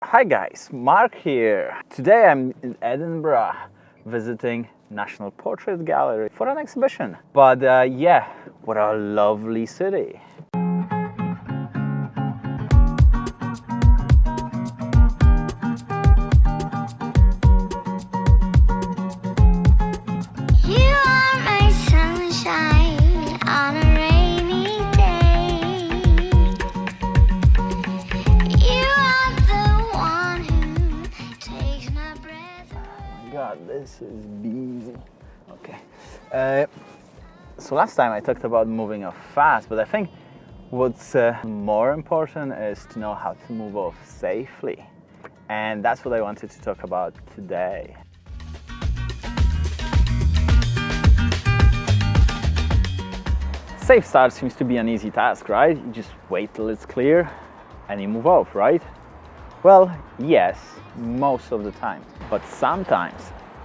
Hi guys, Mark here. Today I'm in Edinburgh visiting National Portrait Gallery for an exhibition. But yeah, what a lovely city. God, this is busy. Okay. So last time I talked about moving off fast, but I think what's more important is to know how to move off safely. And that's what I wanted to talk about today. Safe start seems to be an easy task, right? You just wait till it's clear and you move off, right? Well, yes, most of the time. But sometimes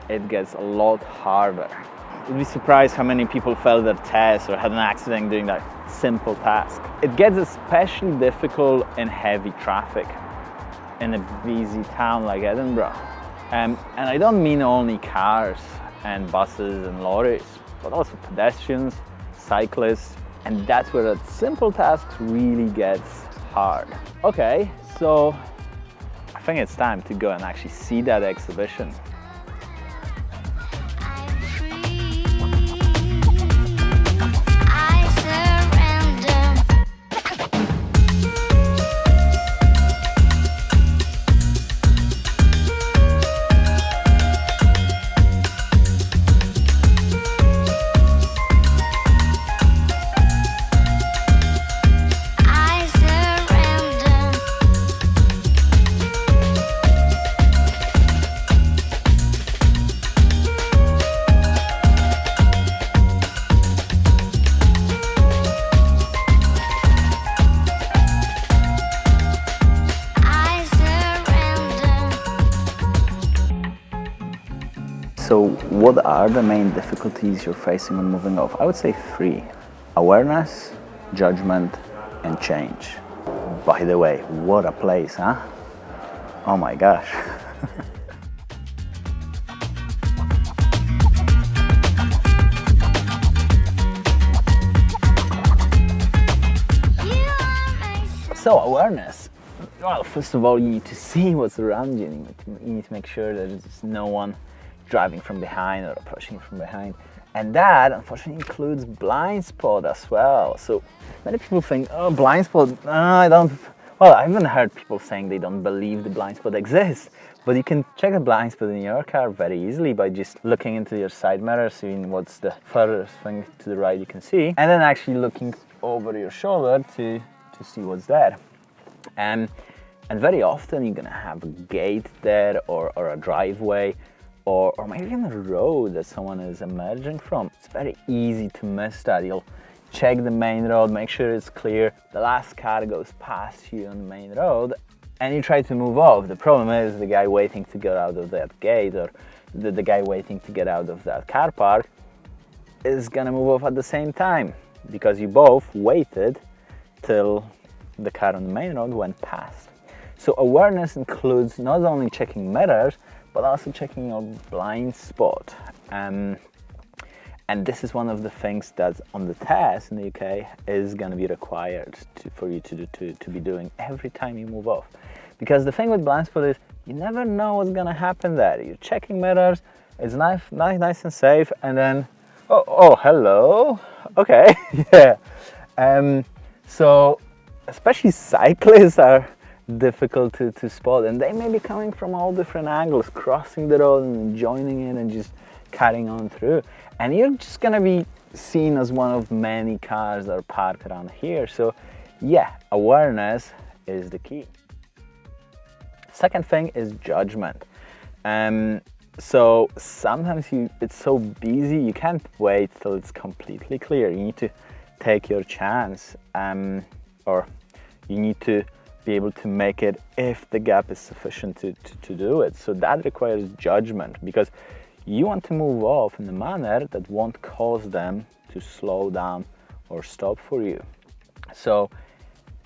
it gets a lot harder. You'd be surprised how many people failed their test or had an accident doing that simple task. It gets especially difficult in heavy traffic in a busy town like Edinburgh. And I don't mean only cars and buses and lorries, but also pedestrians, cyclists, and that's where that simple task really gets hard. Okay, so I think it's time to go and actually see that exhibition. So what are the main difficulties you're facing when moving off? I would say 3. Awareness, judgment, and change. By the way, what a place, huh? Oh my gosh. So awareness. Well, first of all, you need to see what's around you. You need to make sure that there's no one driving from behind or approaching from behind, and that unfortunately includes blind spot as well. So many people think, oh, blind spot, I haven't heard people saying they don't believe the blind spot exists, but you can check a blind spot in your car very easily by just looking into your side mirror, seeing what's the furthest thing to the right you can see, and then actually looking over your shoulder to see what's there. And very often you're gonna have a gate there or a driveway, or maybe even a road that someone is emerging from. It's very easy to miss that. You'll check the main road, make sure it's clear. The last car goes past you on the main road and you try to move off. The problem is the guy waiting to get out of that gate, or the guy waiting to get out of that car park, is gonna move off at the same time because you both waited till the car on the main road went past. So awareness includes not only checking mirrors, but also checking your blind spot. And this is one of the things that on the test in the UK is going to be required for you to be doing every time you move off. Because the thing with blind spot is you never know what's going to happen there. You're checking mirrors, it's nice and safe, and then, oh hello, okay, yeah. So especially cyclists are difficult to spot, and they may be coming from all different angles, crossing the road and joining in and just carrying on through, and you're just gonna be seen as one of many cars that are parked around here. So yeah, awareness is the key. Second thing is judgment. So sometimes it's so busy you can't wait till it's completely clear. You need to take your chance, or you need to be able to make it if the gap is sufficient to do it. So that requires judgment, because you want to move off in a manner that won't cause them to slow down or stop for you. So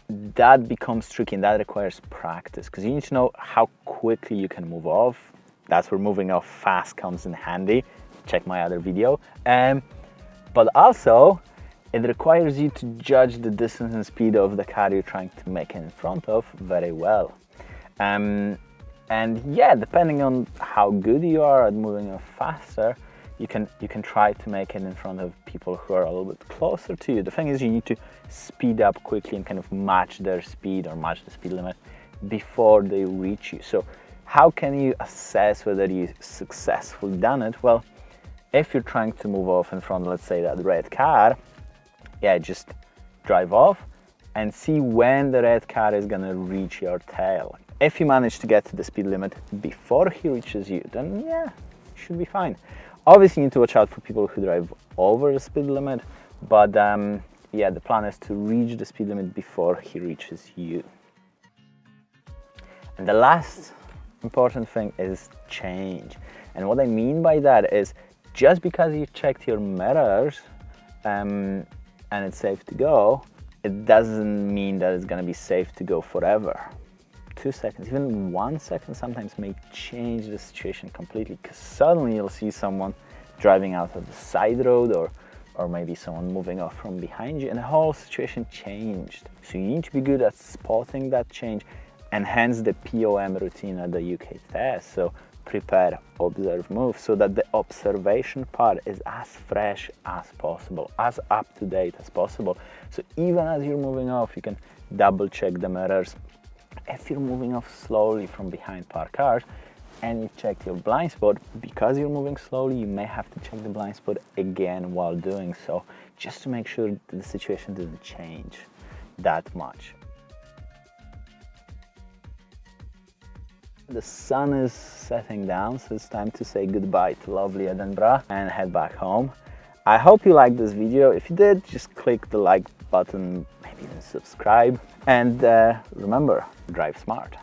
that becomes tricky, and that requires practice, because you need to know how quickly you can move off. That's where moving off fast comes in handy. Check my other video. But also, it requires you to judge the distance and speed of the car you're trying to make in front of very well. And yeah, depending on how good you are at moving off faster, you can try to make it in front of people who are a little bit closer to you. The thing is, you need to speed up quickly and kind of match their speed or match the speed limit before they reach you. So how can you assess whether you successfully done it? Well, if you're trying to move off in front, let's say that red car, yeah, just drive off and see when the red car is gonna reach your tail. If you manage to get to the speed limit before he reaches you, then yeah, you should be fine. Obviously, you need to watch out for people who drive over the speed limit, but yeah, the plan is to reach the speed limit before he reaches you. And the last important thing is change. And what I mean by that is, just because you checked your mirrors and it's safe to go, it doesn't mean that it's gonna be safe to go forever. 2 seconds, even 1 second sometimes may change the situation completely, because suddenly you'll see someone driving out of the side road, or maybe someone moving off from behind you, and the whole situation changed. So you need to be good at spotting that change, and hence the POM routine at the UK test. So prepare, observe, move, so that the observation part is as fresh as possible, as up to date as possible. So even as you're moving off, you can double check the mirrors. If you're moving off slowly from behind parked cars and you check your blind spot, because you're moving slowly, you may have to check the blind spot again while doing so, just to make sure that the situation doesn't change that much. The sun is setting down, so it's time to say goodbye to lovely Edinburgh and head back home. I hope you liked this video. If you did, just click the like button, maybe even subscribe, and remember, drive smart.